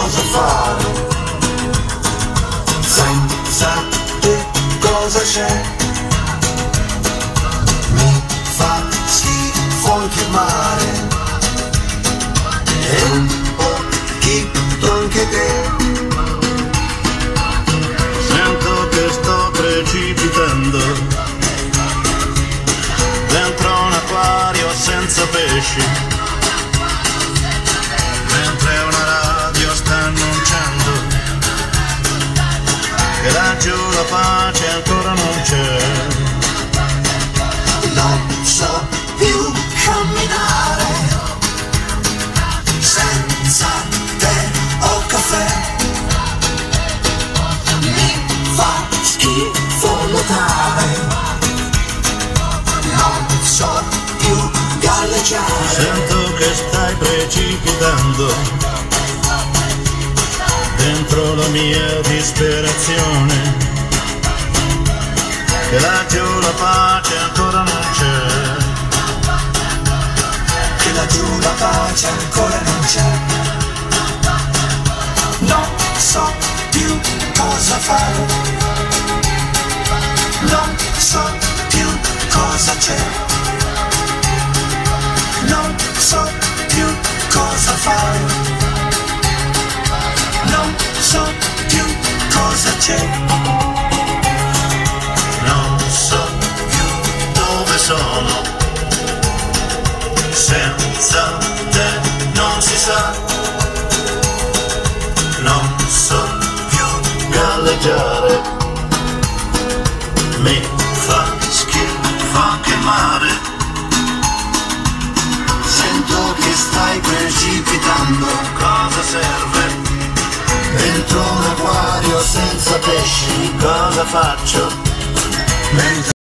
cosa fare, senza te cosa c'è? Mi fa schifo anche il mare, e un pochino anche te. Sento che sto precipitando dentro un acquario senza pesci, mentre una radio sta annunciando che laggiù la pace ancora non c'è. Non so più camminare senza tè o caffè, mi fa schifo nuotare, non so più galleggiare. Sento che stai precipitando dentro la mia disperazione, che laggiù la pace ancora non c'è, che laggiù la pace ancora non c'è. Non so più cosa fare, non so più cosa c'è, non so più cosa fare, non so più cosa c'è, non so più dove sono, senza te non si sa, non so più galleggiare, mi fa schifo anche il mare. sento che stai precipitando, Cosa serve? dentro un acquario senza pesci, Cosa faccio? mentre